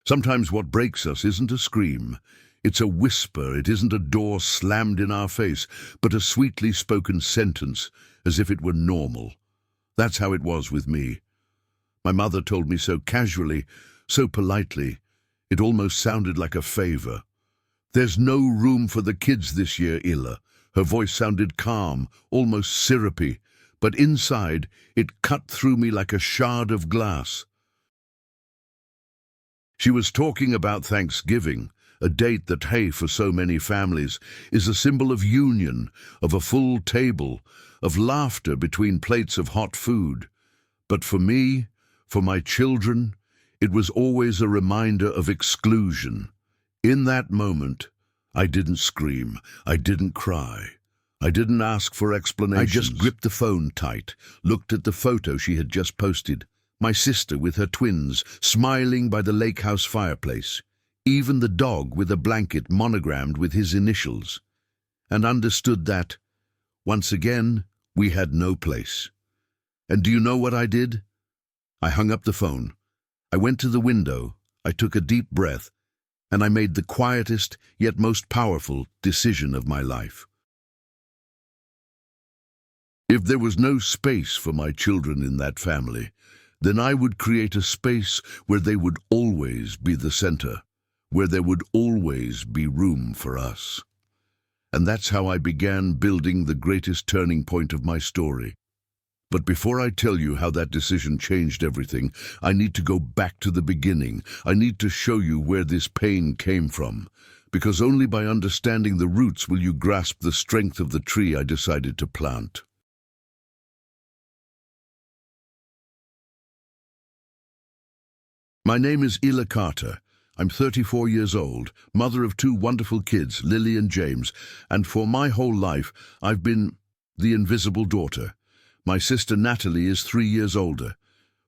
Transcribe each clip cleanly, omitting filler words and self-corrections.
Sometimes what breaks us isn't a scream. It's a whisper. It isn't a door slammed in our face, but a sweetly spoken sentence, as if it were normal. That's how it was with me. My mother told me so casually, so politely, it almost sounded like a favor. "There's no room for the kids this year, Illa." Her voice sounded calm, almost syrupy, but inside it cut through me like a shard of glass. She was talking about Thanksgiving, a date that, hey, for so many families, is a symbol of union, of a full table, of laughter between plates of hot food. But for me, for my children, it was always a reminder of exclusion. In that moment, I didn't scream, I didn't cry, I didn't ask for explanations. I just gripped the phone tight, looked at the photo she had just posted. My sister with her twins, smiling by the lake house fireplace. Even the dog with a blanket monogrammed with his initials. And understood that, once again, we had no place. And do you know what I did? I hung up the phone. I went to the window, I took a deep breath, and I made the quietest yet most powerful decision of my life. If there was no space for my children in that family, then I would create a space where they would always be the center, where there would always be room for us. And that's how I began building the greatest turning point of my story. But before I tell you how that decision changed everything, I need to go back to the beginning. I need to show you where this pain came from, because only by understanding the roots will you grasp the strength of the tree I decided to plant. My name is Illa Carter. I'm 34 years old, mother of two wonderful kids, Lily and James, and for my whole life, I've been the invisible daughter. My sister Natalie is 3 years older.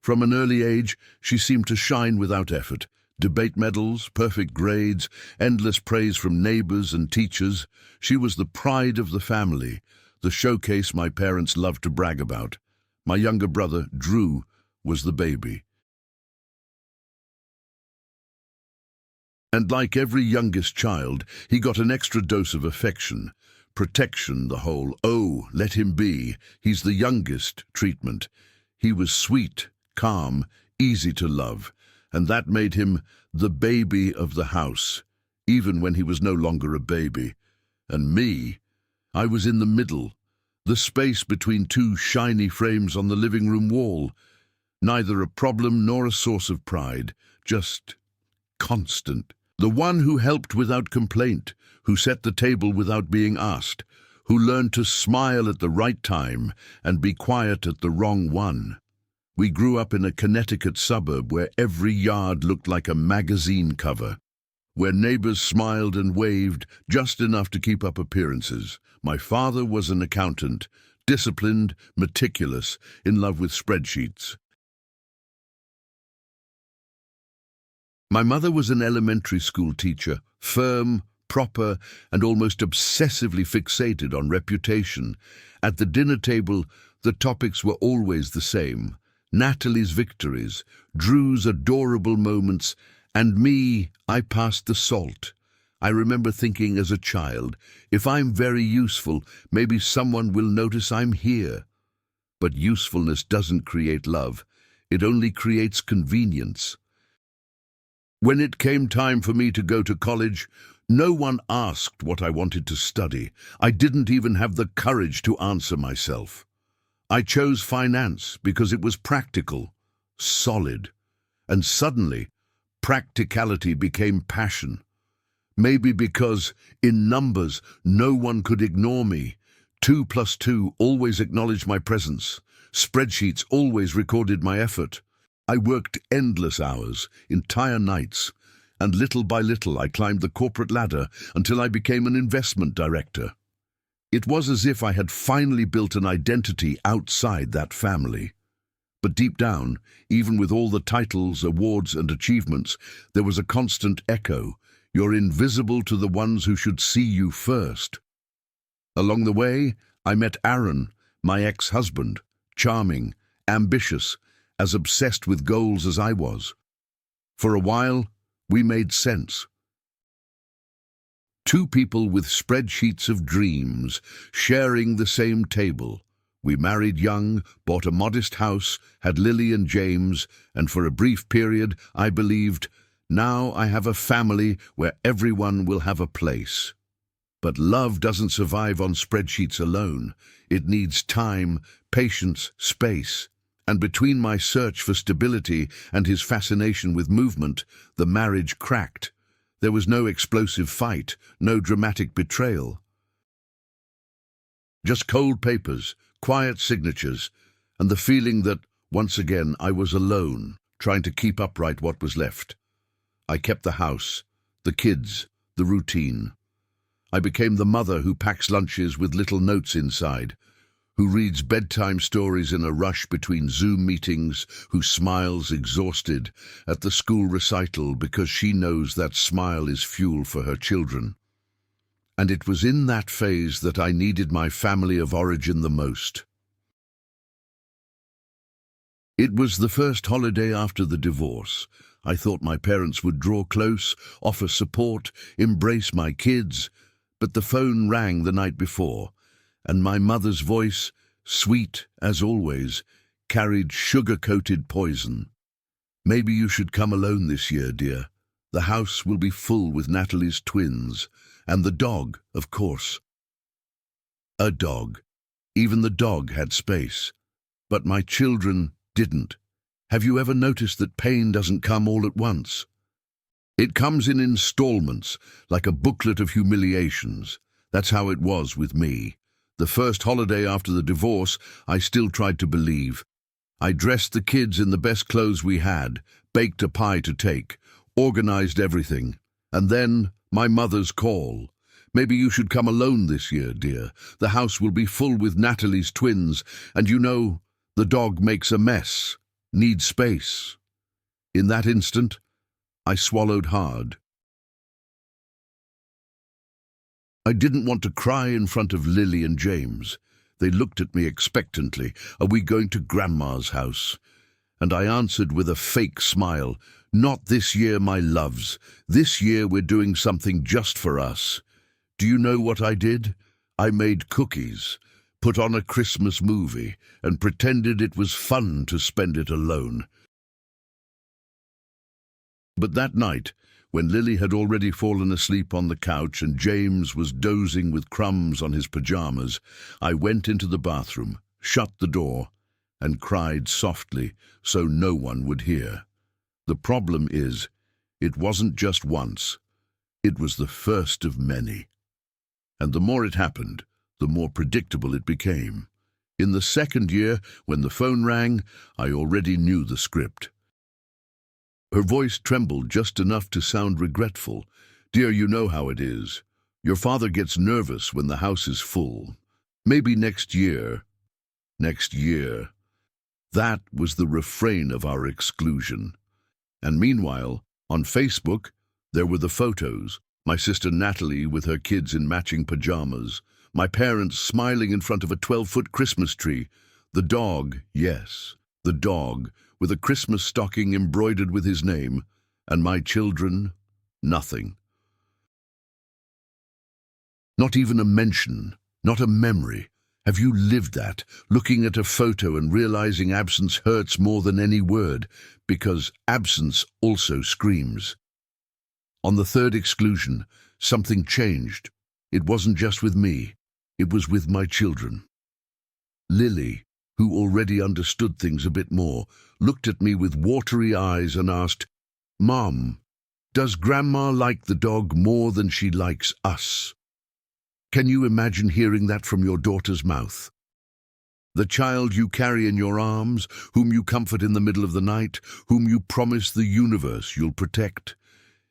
From an early age, she seemed to shine without effort. Debate medals, perfect grades, endless praise from neighbors and teachers. She was the pride of the family, the showcase my parents loved to brag about. My younger brother, Drew, was the baby. And like every youngest child, he got an extra dose of affection, protection, the whole, "Oh, let him be, he's the youngest" treatment. He was sweet, calm, easy to love, and that made him the baby of the house, even when he was no longer a baby. And me, I was in the middle, the space between two shiny frames on the living room wall. Neither a problem nor a source of pride, just constant. The one who helped without complaint, who set the table without being asked, who learned to smile at the right time and be quiet at the wrong one. We grew up in a Connecticut suburb where every yard looked like a magazine cover, where neighbors smiled and waved just enough to keep up appearances. My father was an accountant, disciplined, meticulous, in love with spreadsheets. My mother was an elementary school teacher, firm, proper, and almost obsessively fixated on reputation. At the dinner table, the topics were always the same: Natalie's victories, Drew's adorable moments, and me, I passed the salt. I remember thinking as a child, if I'm very useful, maybe someone will notice I'm here. But usefulness doesn't create love. It only creates convenience. When it came time for me to go to college, no one asked what I wanted to study. I didn't even have the courage to answer myself. I chose finance because it was practical, solid, and suddenly, practicality became passion. Maybe because, in numbers, no one could ignore me. 2 + 2 always acknowledged my presence. Spreadsheets always recorded my effort. I worked endless hours, entire nights, and little by little I climbed the corporate ladder until I became an investment director. It was as if I had finally built an identity outside that family. But deep down, even with all the titles, awards, and achievements, there was a constant echo: you're invisible to the ones who should see you first. Along the way, I met Aaron, my ex-husband, charming, ambitious, as obsessed with goals as I was. For a while, We made sense. Two people with spreadsheets of dreams, sharing the same table. We married young, bought a modest house, had Lily and James, and for a brief period I believed, now I have a family where everyone will have a place. But love doesn't survive on spreadsheets alone. It needs time, patience, space. And between my search for stability and his fascination with movement, the marriage cracked. There was no explosive fight, no dramatic betrayal. Just cold papers, quiet signatures, and the feeling that, once again, I was alone, trying to keep upright what was left. I kept the house, the kids, the routine. I became the mother who packs lunches with little notes inside, who reads bedtime stories in a rush between Zoom meetings, who smiles exhausted at the school recital because she knows that smile is fuel for her children. And it was in that phase that I needed my family of origin the most. It was the first holiday after the divorce. I thought my parents would draw close, offer support, embrace my kids, but the phone rang the night before, and my mother's voice, sweet as always, carried sugar-coated poison. "Maybe you should come alone this year, dear. The house will be full with Natalie's twins. And the dog, of course." A dog. Even the dog had space. But my children didn't. Have you ever noticed that pain doesn't come all at once? It comes in installments, like a booklet of humiliations. That's how it was with me. The first holiday after the divorce, I still tried to believe. I dressed the kids in the best clothes we had, baked a pie to take, organized everything. And then, my mother's call. "Maybe you should come alone this year, dear. The house will be full with Natalie's twins, and you know, the dog makes a mess, needs space." In that instant, I swallowed hard. I didn't want to cry in front of Lily and James. They looked at me expectantly. "Are we going to Grandma's house?" And I answered with a fake smile, "Not this year, my loves. This year we're doing something just for us." Do you know what I did? I made cookies, put on a Christmas movie, and pretended it was fun to spend it alone. But that night, when Lily had already fallen asleep on the couch and James was dozing with crumbs on his pajamas, I went into the bathroom, shut the door, and cried softly so no one would hear. The problem is, it wasn't just once. It was the first of many. And the more it happened, the more predictable it became. In the second year, when the phone rang, I already knew the script. Her voice trembled just enough to sound regretful. "Dear, you know how it is. Your father gets nervous when the house is full. Maybe next year." Next year. That was the refrain of our exclusion. And meanwhile, on Facebook, there were the photos. My sister Natalie with her kids in matching pajamas. My parents smiling in front of a 12-foot Christmas tree. The dog, yes, the dog, with a Christmas stocking embroidered with his name. And my children, nothing. Not even a mention, not a memory. Have you lived that, looking at a photo and realizing absence hurts more than any word, because absence also screams? On the third exclusion, something changed. It wasn't just with me, it was with my children. Lily, who already understood things a bit more, looked at me with watery eyes and asked, "Mom, does Grandma like the dog more than she likes us?" Can you imagine hearing that from your daughter's mouth? The child you carry in your arms, whom you comfort in the middle of the night, whom you promise the universe you'll protect.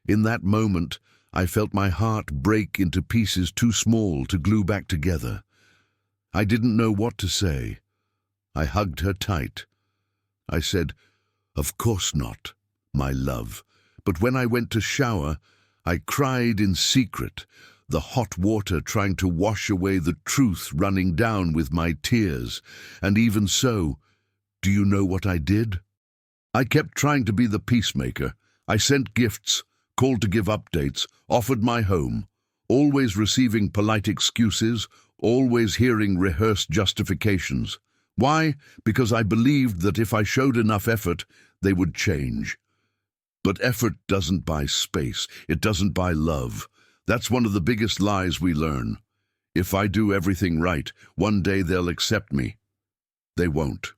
In that moment, I felt my heart break into pieces too small to glue back together. I didn't know what to say. I hugged her tight. I said, "Of course not, my love." But when I went to shower, I cried in secret, the hot water trying to wash away the truth running down with my tears. And even so, do you know what I did? I kept trying to be the peacemaker. I sent gifts, called to give updates, offered my home, always receiving polite excuses, always hearing rehearsed justifications. Why? Because I believed that if I showed enough effort, they would change. But effort doesn't buy space. It doesn't buy love. That's one of the biggest lies we learn. If I do everything right, one day they'll accept me. They won't.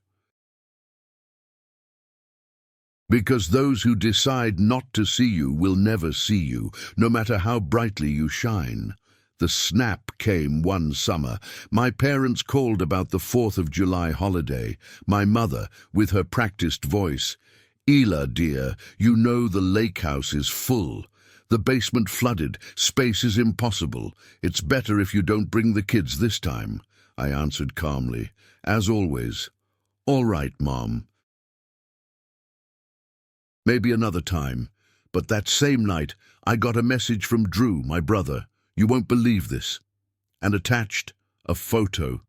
Because those who decide not to see you will never see you, no matter how brightly you shine. The snap came one summer. My parents called about the 4th of July holiday. My mother, with her practiced voice, "Ela, dear, you know the lake house is full. The basement flooded. Space is impossible. It's better if you don't bring the kids this time," I answered calmly. As always, "All right, Mom. Maybe another time." But that same night, I got a message from Drew, my brother. "You won't believe this." And attached, a photo.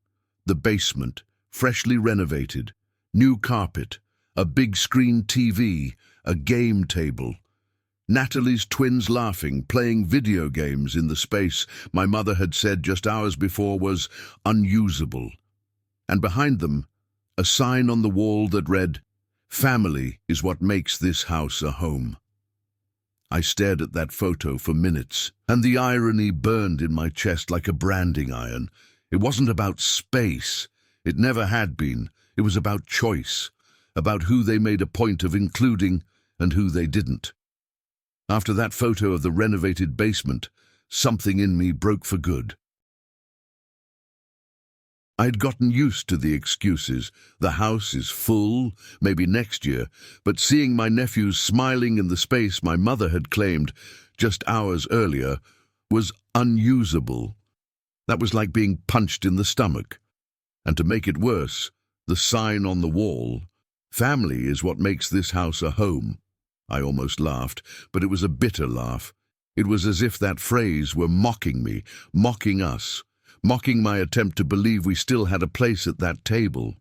The basement, freshly renovated. New carpet. A big screen TV. A game table. Natalie's twins laughing, playing video games in the space my mother had said just hours before was unusable. And behind them, a sign on the wall that read, "Family is what makes this house a home." I stared at that photo for minutes, and the irony burned in my chest like a branding iron. It wasn't about space. It never had been. It was about choice, about who they made a point of including and who they didn't. After that photo of the renovated basement, something in me broke for good. I'd gotten used to the excuses. The house is full, maybe next year, but seeing my nephews smiling in the space my mother had claimed just hours earlier was unusable. That was like being punched in the stomach. And to make it worse, the sign on the wall, "Family is what makes this house a home." I almost laughed, but it was a bitter laugh. It was as if that phrase were mocking me, mocking us, mocking my attempt to believe we still had a place at that table.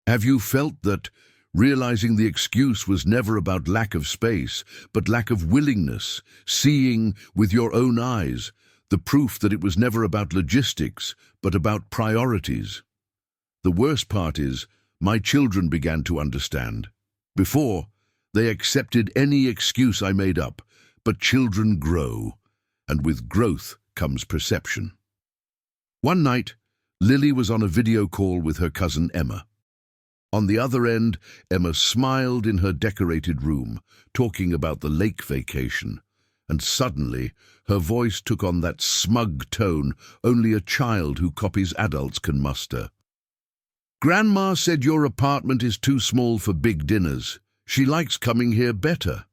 Have you felt that realizing the excuse was never about lack of space, but lack of willingness, seeing with your own eyes, the proof that it was never about logistics, but about priorities? The worst part is, my children began to understand. Before, they accepted any excuse I made up, but children grow, and with growth comes perception. One night, Lily was on a video call with her cousin Emma. On the other end, Emma smiled in her decorated room, talking about the lake vacation, and suddenly her voice took on that smug tone only a child who copies adults can muster. "Grandma said your apartment is too small for big dinners. She likes coming here better."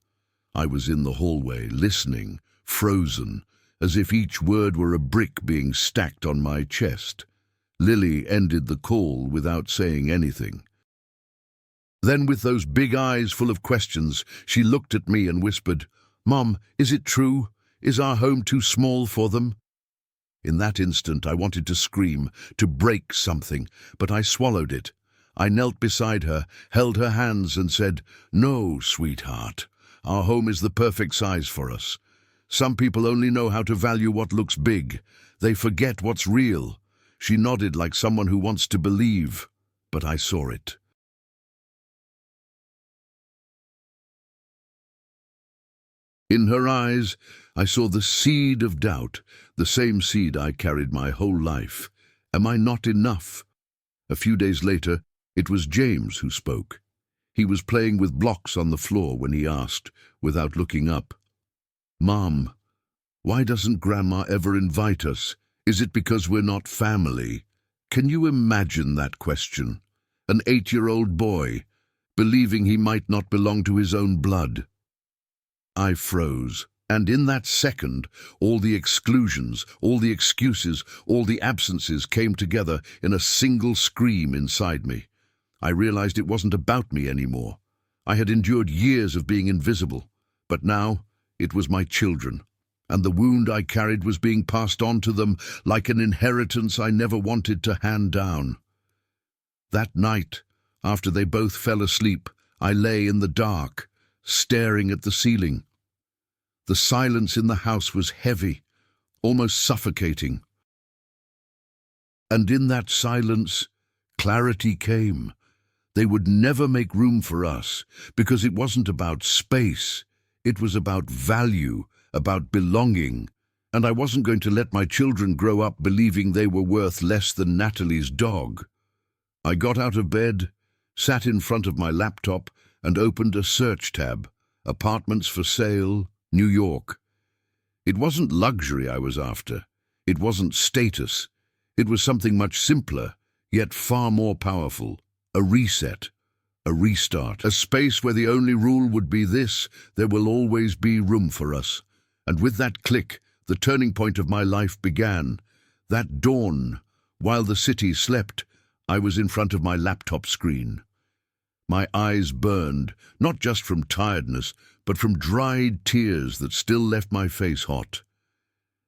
I was in the hallway, listening, frozen, as if each word were a brick being stacked on my chest. Lily ended the call without saying anything. Then, with those big eyes full of questions, she looked at me and whispered, "Mom, is it true? Is our home too small for them?" In that instant, I wanted to scream, to break something, but I swallowed it. I knelt beside her, held her hands and said, "No, sweetheart, our home is the perfect size for us. Some people only know how to value what looks big. They forget what's real." She nodded like someone who wants to believe, but I saw it. In her eyes, I saw the seed of doubt, the same seed I carried my whole life. Am I not enough? A few days later, it was James who spoke. He was playing with blocks on the floor when he asked, without looking up, "Mom, why doesn't Grandma ever invite us? Is it because we're not family?" Can you imagine that question? An 8-year-old boy, believing he might not belong to his own blood. I froze, and in that second, all the exclusions, all the excuses, all the absences came together in a single scream inside me. I realized it wasn't about me anymore. I had endured years of being invisible, but now it was my children, and the wound I carried was being passed on to them like an inheritance I never wanted to hand down. That night, after they both fell asleep, I lay in the dark, staring at the ceiling. The silence in the house was heavy, almost suffocating. And in that silence, clarity came. They would never make room for us, because it wasn't about space. It was about value, about belonging. And I wasn't going to let my children grow up believing they were worth less than Natalie's dog. I got out of bed, sat in front of my laptop, and opened a search tab. Apartments for sale, New York. It wasn't luxury I was after. It wasn't status. It was something much simpler, yet far more powerful. A reset, a restart, a space where the only rule would be this: there will always be room for us. And with that click, the turning point of my life began. That dawn, while the city slept, I was in front of my laptop screen. My eyes burned, not just from tiredness, but from dried tears that still left my face hot.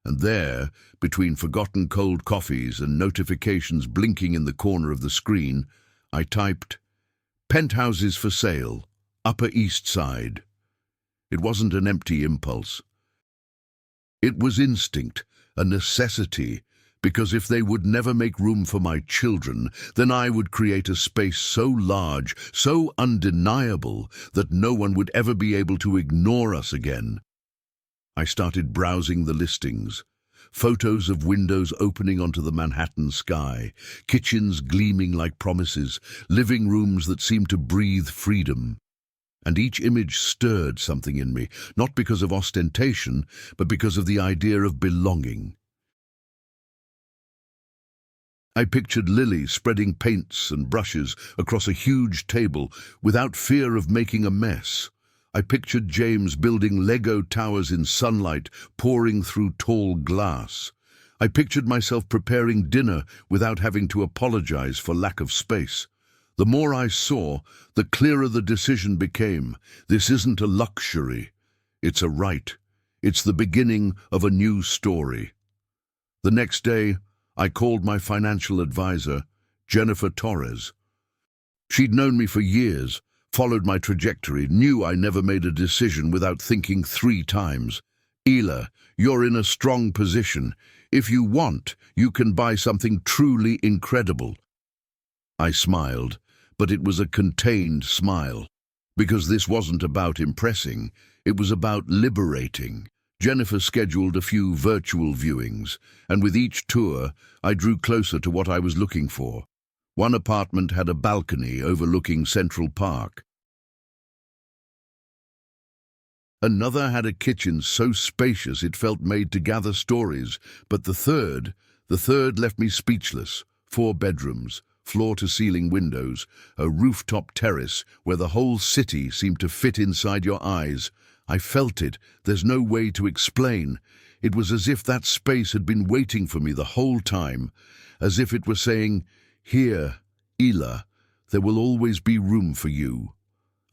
And there, between forgotten cold coffees and notifications blinking in the corner of the screen, I typed, "Penthouses for sale, Upper East Side." It wasn't an empty impulse. It was instinct, a necessity, because if they would never make room for my children, then I would create a space so large, so undeniable, that no one would ever be able to ignore us again. I started browsing the listings. Photos of windows opening onto the Manhattan sky, kitchens gleaming like promises, living rooms that seemed to breathe freedom. And each image stirred something in me, not because of ostentation, but because of the idea of belonging. I pictured Lily spreading paints and brushes across a huge table without fear of making a mess. I pictured James building Lego towers in sunlight pouring through tall glass. I pictured myself preparing dinner without having to apologize for lack of space. The more I saw, the clearer the decision became. This isn't a luxury. It's a right. It's the beginning of a new story. The next day, I called my financial advisor, Jennifer Torres. She'd known me for years, followed my trajectory, knew I never made a decision without thinking 3 times. "Ela, you're in a strong position. If you want, you can buy something truly incredible." I smiled, but it was a contained smile, because this wasn't about impressing, it was about liberating. Jennifer scheduled a few virtual viewings, and with each tour, I drew closer to what I was looking for. One apartment had a balcony overlooking Central Park. Another had a kitchen so spacious it felt made to gather stories, but the third left me speechless. 4 bedrooms, floor-to-ceiling windows, a rooftop terrace where the whole city seemed to fit inside your eyes. I felt it. There's no way to explain. It was as if that space had been waiting for me the whole time, as if it were saying, "Here, Ela, there will always be room for you."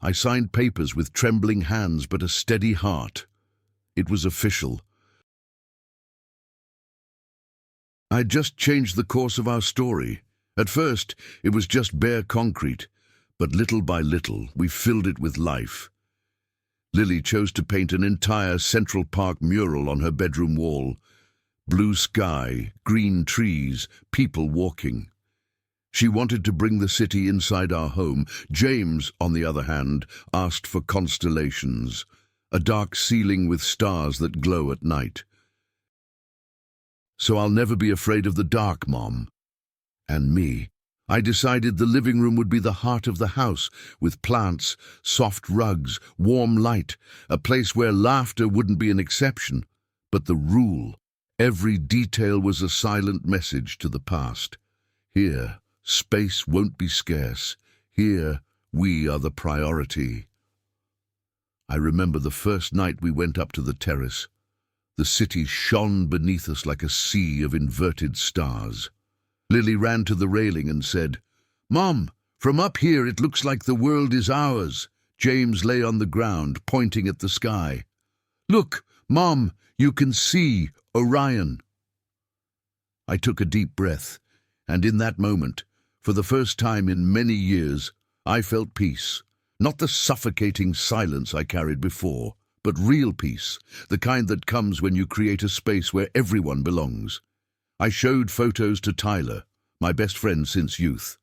I signed papers with trembling hands but a steady heart. It was official. I'd just changed the course of our story. At first, it was just bare concrete, but little by little, we filled it with life. Lily chose to paint an entire Central Park mural on her bedroom wall. Blue sky, green trees, people walking. She wanted to bring the city inside our home. James, on the other hand, asked for constellations, a dark ceiling with stars that glow at night. "So I'll never be afraid of the dark, Mom." And me. I decided the living room would be the heart of the house, with plants, soft rugs, warm light, a place where laughter wouldn't be an exception, but the rule. Every detail was a silent message to the past. Here, space won't be scarce. Here, we are the priority. I remember the first night we went up to the terrace. The city shone beneath us like a sea of inverted stars. Lily ran to the railing and said, "Mom, from up here it looks like the world is ours." James lay on the ground, pointing at the sky. "Look, Mom, you can see Orion." I took a deep breath, and in that moment, for the first time in many years, I felt peace. Not the suffocating silence I carried before, but real peace, the kind that comes when you create a space where everyone belongs. I showed photos to Tyler, my best friend since youth.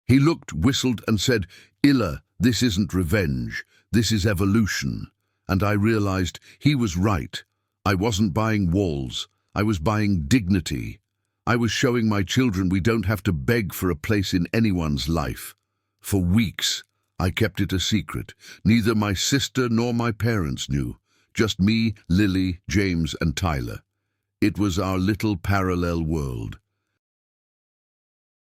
He looked, whistled, and said, "Illa, this isn't revenge, this is evolution." And I realized he was right. I wasn't buying walls, I was buying dignity. I was showing my children we don't have to beg for a place in anyone's life. For weeks, I kept it a secret. Neither my sister nor my parents knew. Just me, Lily, James, and Tyler. It was our little parallel world.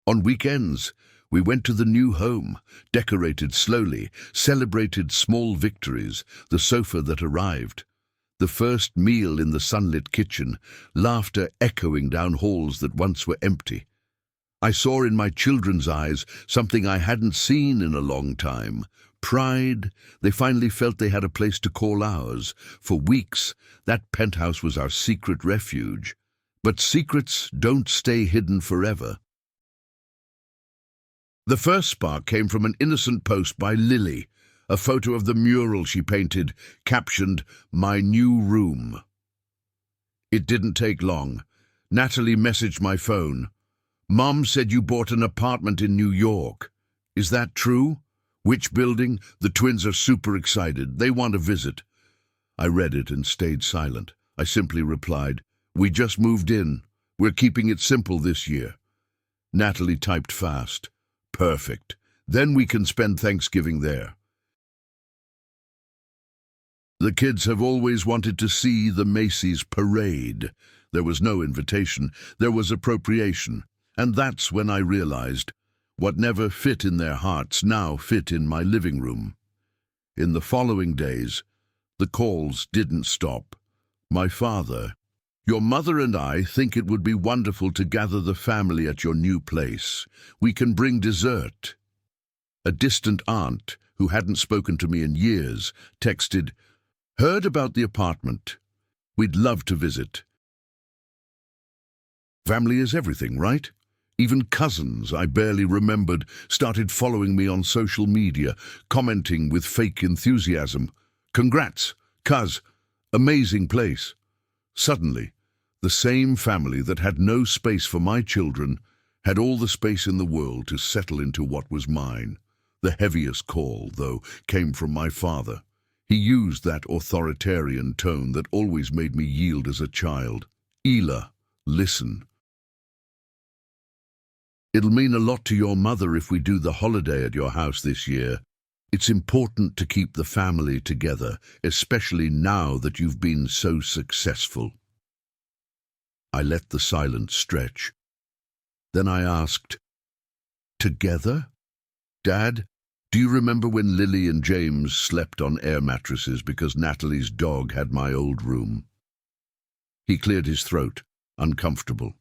On weekends, we went to the new home, decorated slowly, celebrated small victories, the sofa that arrived, the first meal in the sunlit kitchen, laughter echoing down halls that once were empty. I saw in my children's eyes something I hadn't seen in a long time. Pride. They finally felt they had a place to call ours. For weeks, that penthouse was our secret refuge. But secrets don't stay hidden forever. The first spark came from an innocent post by Lily, a photo of the mural she painted, captioned, "My New Room." It didn't take long. Natalie messaged my phone. "Mom said you bought an apartment in New York. Is that true? Which building? The twins are super excited. They want to visit." I read it and stayed silent. I simply replied, "We just moved in. We're keeping it simple this year." Natalie typed fast. "Perfect. Then we can spend Thanksgiving there." The kids have always wanted to see the Macy's parade. There was no invitation. There was appropriation. And that's when I realized what never fit in their hearts now fit in my living room. In the following days, the calls didn't stop. My father, "Your mother and I think it would be wonderful to gather the family at your new place. We can bring dessert." A distant aunt, who hadn't spoken to me in years, texted, "Heard about the apartment. We'd love to visit." Family is everything, right? Even cousins I barely remembered started following me on social media, commenting with fake enthusiasm. "Congrats, cuz, amazing place." Suddenly, the same family that had no space for my children had all the space in the world to settle into what was mine. The heaviest call, though, came from my father. He used that authoritarian tone that always made me yield as a child. "Illa, listen. It'll mean a lot to your mother if we do the holiday at your house this year. It's important to keep the family together, especially now that you've been so successful." I let the silence stretch. Then I asked, "Together? Dad, do you remember when Lily and James slept on air mattresses because Natalie's dog had my old room?" He cleared his throat, uncomfortable.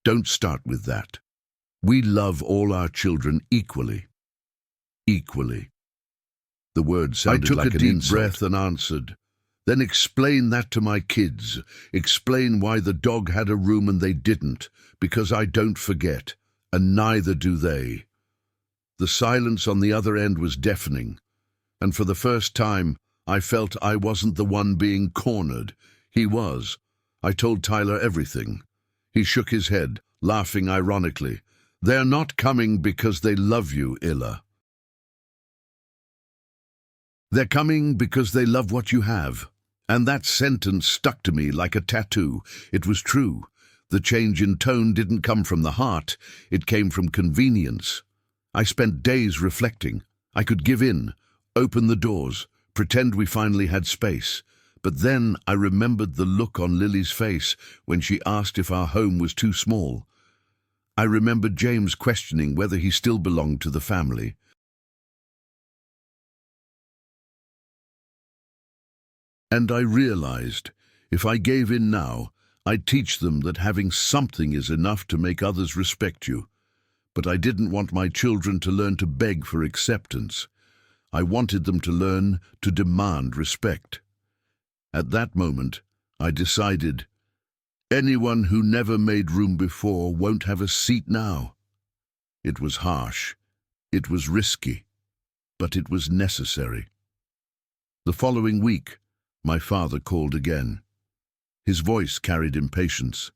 "Don't start with that. We love all our children equally." Equally. The word sounded like an insult. I took a deep breath and answered, "Then explain that to my kids. Explain why the dog had a room and they didn't, because I don't forget, and neither do they." The silence on the other end was deafening, and for the first time, I felt I wasn't the one being cornered. He was. I told Tyler everything. He shook his head, laughing ironically. "They're not coming because they love you, Illa. They're coming because they love what you have." And that sentence stuck to me like a tattoo. It was true. The change in tone didn't come from the heart. It came from convenience. I spent days reflecting. I could give in, open the doors, pretend we finally had space. But then I remembered the look on Lily's face when she asked if our home was too small. I remembered James questioning whether he still belonged to the family. And I realized, if I gave in now, I'd teach them that having something is enough to make others respect you. But I didn't want my children to learn to beg for acceptance. I wanted them to learn to demand respect. At that moment, I decided, anyone who never made room before won't have a seat now. It was harsh. It was risky, but it was necessary. The following week, my father called again. His voice carried impatience.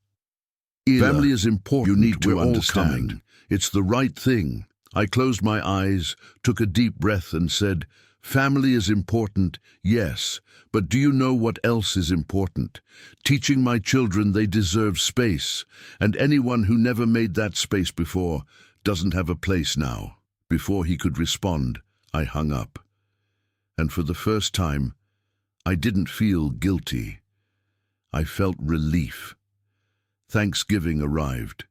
Family is important, you need to understand. It's the right thing. I closed my eyes, took a deep breath and said, family is important, yes, but do you know what else is important? Teaching my children they deserve space, and anyone who never made that space before doesn't have a place now. Before he could respond, I hung up. And for the first time, I didn't feel guilty. I felt relief. Thanksgiving arrived.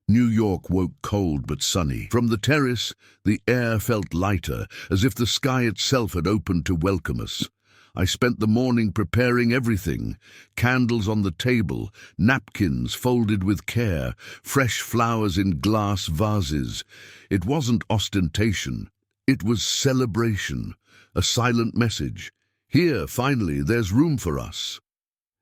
New York woke cold but sunny. From the terrace, the air felt lighter, as if the sky itself had opened to welcome us. I spent the morning preparing everything: candles on the table, napkins folded with care, fresh flowers in glass vases. It wasn't ostentation. It was celebration, a silent message. Here, finally, there's room for us.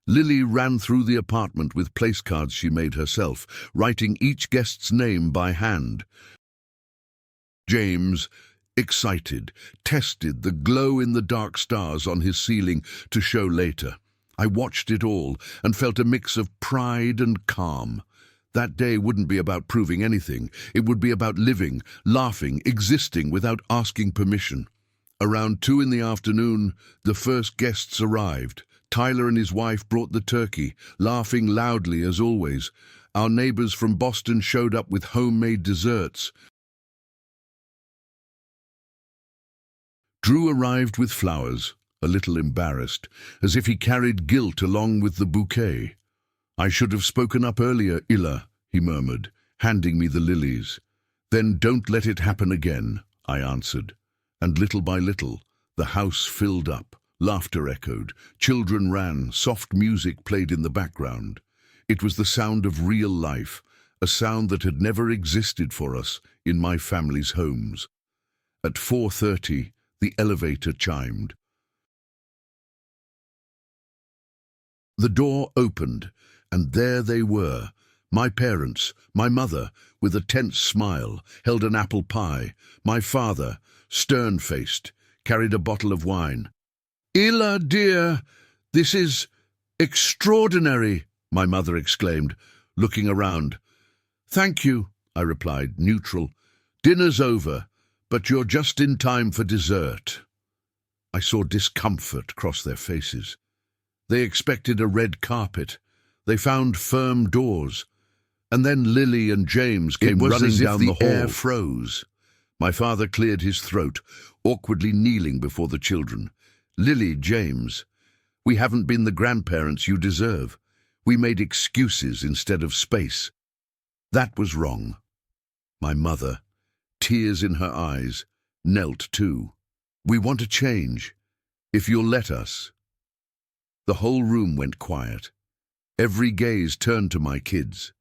Lily ran through the apartment with place cards she made herself, writing each guest's name by hand. James, excited, tested the glow-in-the-dark stars on his ceiling to show later. I watched it all and felt a mix of pride and calm. That day wouldn't be about proving anything. It would be about living, laughing, existing without asking permission. Around 2 in the afternoon, the first guests arrived. Tyler and his wife brought the turkey, laughing loudly as always. Our neighbors from Boston showed up with homemade desserts. Drew arrived with flowers, a little embarrassed, as if he carried guilt along with the bouquet. I should have spoken up earlier, Illa, he murmured, handing me the lilies. Then don't let it happen again, I answered. And little by little, the house filled up. Laughter echoed, children ran, soft music played in the background. It was the sound of real life, a sound that had never existed for us in my family's homes. At 4:30, the elevator chimed. The door opened, and there they were. My parents, my mother, with a tense smile, held an apple pie. My father, stern-faced, carried a bottle of wine. "Illa, dear, this is extraordinary," my mother exclaimed, looking around. "Thank you," I replied, neutral. "Dinner's over, but you're just in time for dessert." I saw discomfort cross their faces. They expected a red carpet. They found firm doors. And then Lily and James came running down the hall. Air froze. My father cleared his throat, awkwardly kneeling before the children. "Lily, James, we haven't been the grandparents you deserve. We made excuses instead of space." That was wrong. My mother, tears in her eyes, knelt too. "We want to change, if you'll let us." The whole room went quiet. Every gaze turned to my kids,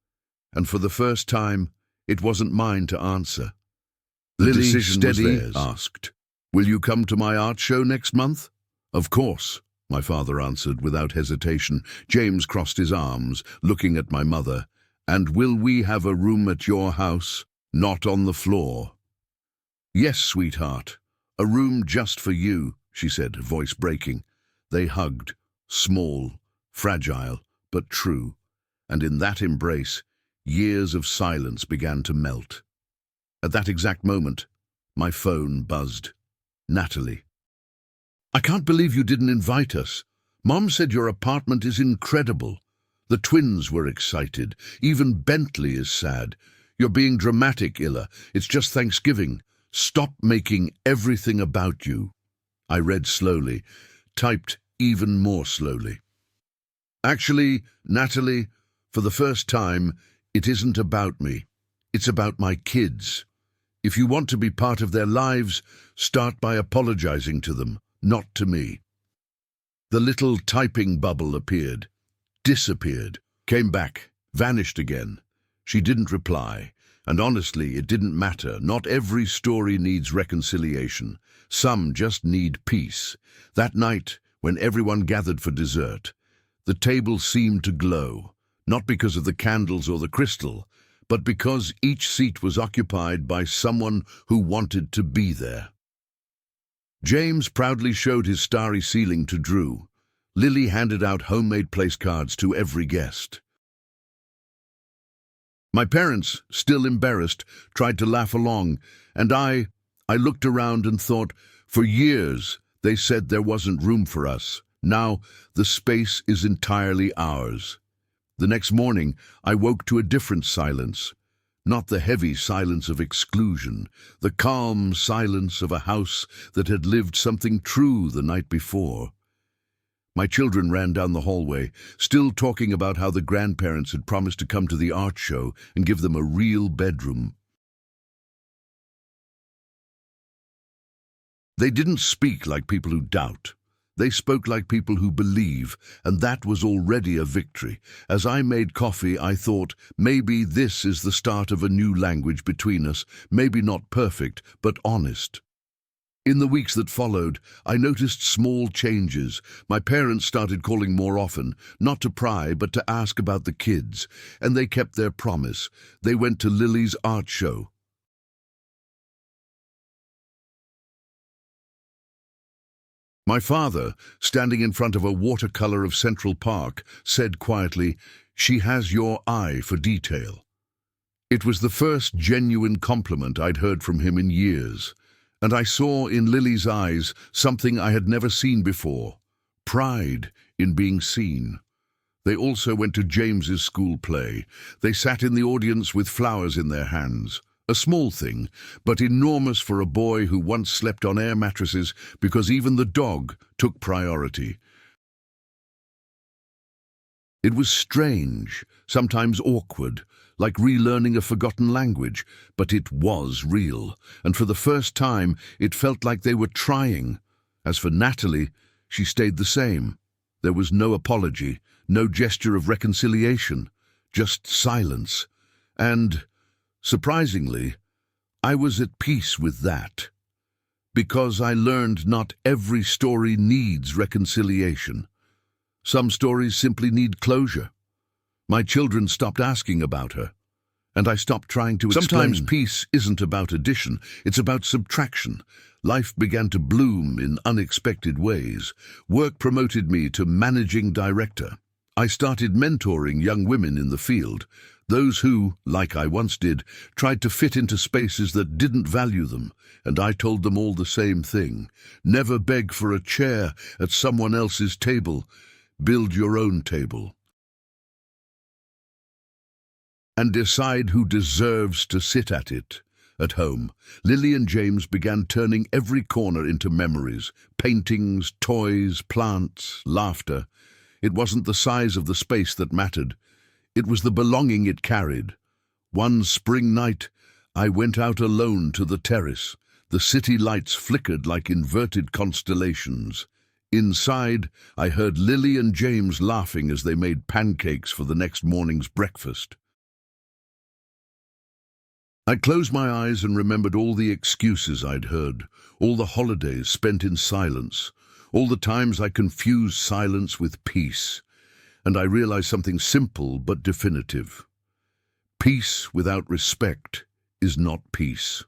and for the first time, it wasn't mine to answer. Lily, steady, asked, "Will you come to my art show next month?" "Of course," my father answered without hesitation. James crossed his arms, looking at my mother. "And will we have a room at your house, not on the floor?" "Yes, sweetheart, a room just for you," she said, voice breaking. They hugged, small, fragile, but true. And in that embrace, years of silence began to melt. At that exact moment, my phone buzzed. "Natalie." "I can't believe you didn't invite us. Mom said your apartment is incredible." The twins were excited. "Even Bentley is sad. You're being dramatic, Illa. It's just Thanksgiving. Stop making everything about you." I read slowly, typed even more slowly. "Actually, Natalie, for the first time, it isn't about me. It's about my kids. If you want to be part of their lives, start by apologizing to them, not to me." The little typing bubble appeared, disappeared, came back, vanished again. She didn't reply, and honestly, it didn't matter. Not every story needs reconciliation. Some just need peace. That night, when everyone gathered for dessert, the table seemed to glow, not because of the candles or the crystal, but because each seat was occupied by someone who wanted to be there. James proudly showed his starry ceiling to Drew. Lily handed out homemade place cards to every guest. My parents, still embarrassed, tried to laugh along, and I looked around and thought, for years they said there wasn't room for us. Now the space is entirely ours. The next morning, I woke to a different silence. Not the heavy silence of exclusion, the calm silence of a house that had lived something true the night before. My children ran down the hallway, still talking about how the grandparents had promised to come to the art show and give them a real bedroom. They didn't speak like people who doubt. They spoke like people who believe, and that was already a victory. As I made coffee, I thought, maybe this is the start of a new language between us, maybe not perfect, but honest. In the weeks that followed, I noticed small changes. My parents started calling more often, not to pry, but to ask about the kids, and they kept their promise. They went to Lily's art show. My father, standing in front of a watercolor of Central Park, said quietly, "She has your eye for detail." It was the first genuine compliment I'd heard from him in years, and I saw in Lily's eyes something I had never seen before, pride in being seen. They also went to James's school play. They sat in the audience with flowers in their hands. A small thing, but enormous for a boy who once slept on air mattresses because even the dog took priority. It was strange, sometimes awkward, like relearning a forgotten language, but it was real, and for the first time it felt like they were trying. As for Natalie, she stayed the same. There was no apology, no gesture of reconciliation, just silence. And surprisingly, I was at peace with that, because I learned not every story needs reconciliation. Some stories simply need closure. My children stopped asking about her, and I stopped trying to explain. Sometimes peace isn't about addition, it's about subtraction. Life began to bloom in unexpected ways. Work promoted me to managing director. I started mentoring young women in the field, those who, like I once did, tried to fit into spaces that didn't value them, and I told them all the same thing. Never beg for a chair at someone else's table. Build your own table. And decide who deserves to sit at it. At home, Lily and James began turning every corner into memories, paintings, toys, plants, laughter. It wasn't the size of the space that mattered. It was the belonging it carried. One spring night, I went out alone to the terrace. The city lights flickered like inverted constellations. Inside, I heard Lily and James laughing as they made pancakes for the next morning's breakfast. I closed my eyes and remembered all the excuses I'd heard, all the holidays spent in silence, all the times I confused silence with peace. And I realized something simple but definitive. Peace without respect is not peace.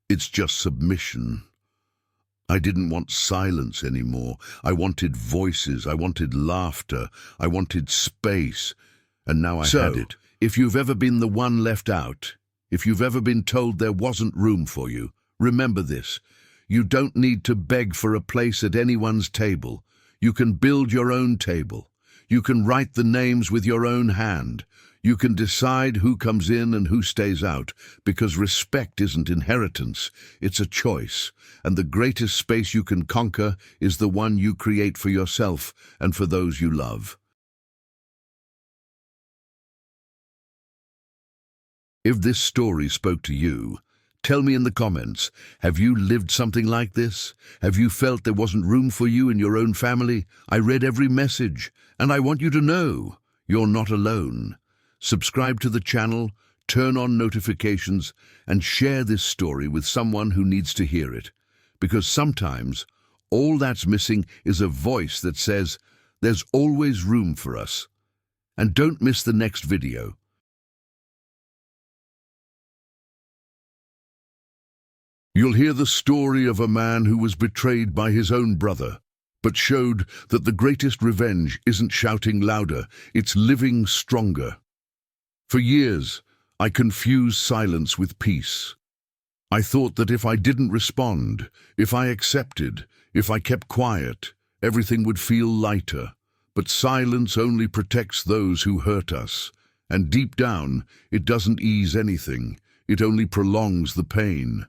It's just submission. I didn't want silence anymore. I wanted voices. I wanted laughter. I wanted space. And now I had it. If you've ever been the one left out, if you've ever been told there wasn't room for you, remember this. You don't need to beg for a place at anyone's table. You can build your own table. You can write the names with your own hand. You can decide who comes in and who stays out, because respect isn't inheritance, it's a choice. And the greatest space you can conquer is the one you create for yourself and for those you love. If this story spoke to you, tell me in the comments, have you lived something like this? Have you felt there wasn't room for you in your own family? I read every message, and I want you to know you're not alone. Subscribe to the channel, turn on notifications, and share this story with someone who needs to hear it. Because sometimes, all that's missing is a voice that says, there's always room for us. And don't miss the next video. You'll hear the story of a man who was betrayed by his own brother, but showed that the greatest revenge isn't shouting louder, it's living stronger. For years, I confused silence with peace. I thought that if I didn't respond, if I accepted, if I kept quiet, everything would feel lighter. But silence only protects those who hurt us, and deep down, it doesn't ease anything, it only prolongs the pain.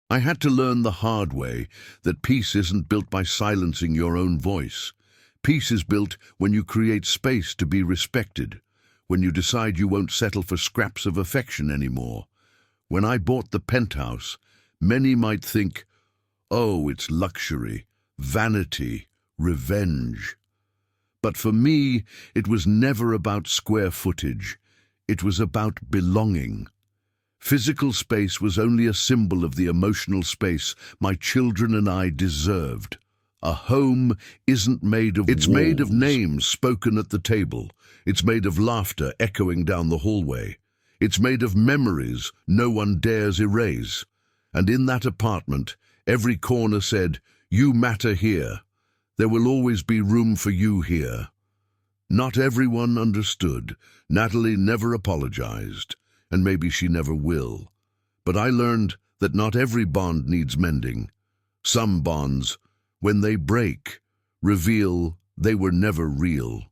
I had to learn the hard way that peace isn't built by silencing your own voice. Peace is built when you create space to be respected, when you decide you won't settle for scraps of affection anymore. When I bought the penthouse, many might think, oh, it's luxury, vanity, revenge. But for me, it was never about square footage. It was about belonging. Physical space was only a symbol of the emotional space my children and I deserved. A home isn't made of walls. It's made of names spoken at the table. It's made of laughter echoing down the hallway. It's made of memories no one dares erase. And in that apartment, every corner said, "You matter here. There will always be room for you here." Not everyone understood. Natalie never apologized, and maybe she never will. But I learned that not every bond needs mending. Some bonds, when they break, reveal they were never real.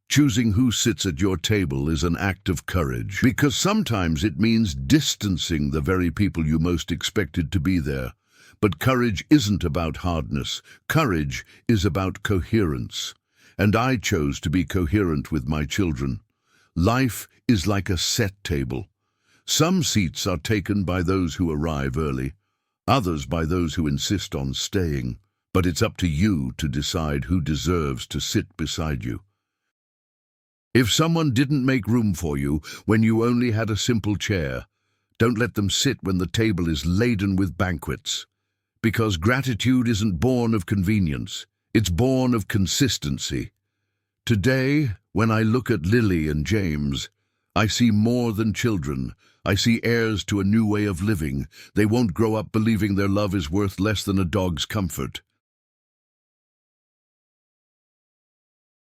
Choosing who sits at your table is an act of courage, because sometimes it means distancing the very people you most expected to be there. But courage isn't about hardness. Courage is about coherence. And I chose to be coherent with my children. Life is like a set table. Some seats are taken by those who arrive early, others by those who insist on staying. But it's up to you to decide who deserves to sit beside you. If someone didn't make room for you when you only had a simple chair, don't let them sit when the table is laden with banquets. Because gratitude isn't born of convenience, it's born of consistency. Today, when I look at Lily and James, I see more than children. I see heirs to a new way of living. They won't grow up believing their love is worth less than a dog's comfort.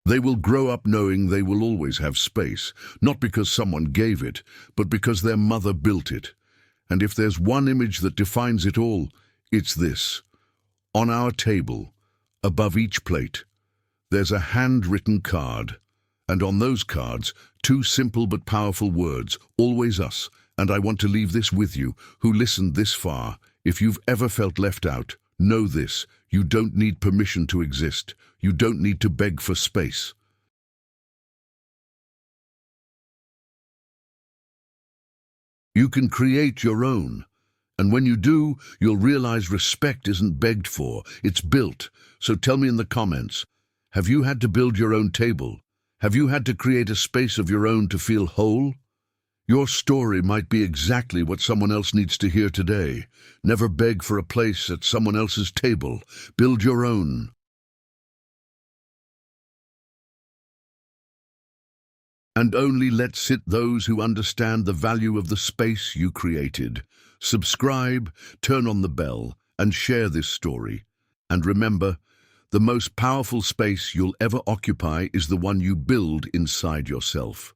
They will grow up knowing they will always have space, not because someone gave it, but because their mother built it. And if there's one image that defines it all, it's this. On our table, above each plate, there's a handwritten card. And on those cards, two simple but powerful words, always us. And I want to leave this with you, who listened this far. If you've ever felt left out, know this. You don't need permission to exist. You don't need to beg for space. You can create your own. And when you do, you'll realize respect isn't begged for, it's built. So tell me in the comments, have you had to build your own table? Have you had to create a space of your own to feel whole? Your story might be exactly what someone else needs to hear today. Never beg for a place at someone else's table. Build your own. And only let sit those who understand the value of the space you created. Subscribe, turn on the bell, and share this story. And remember, the most powerful space you'll ever occupy is the one you build inside yourself.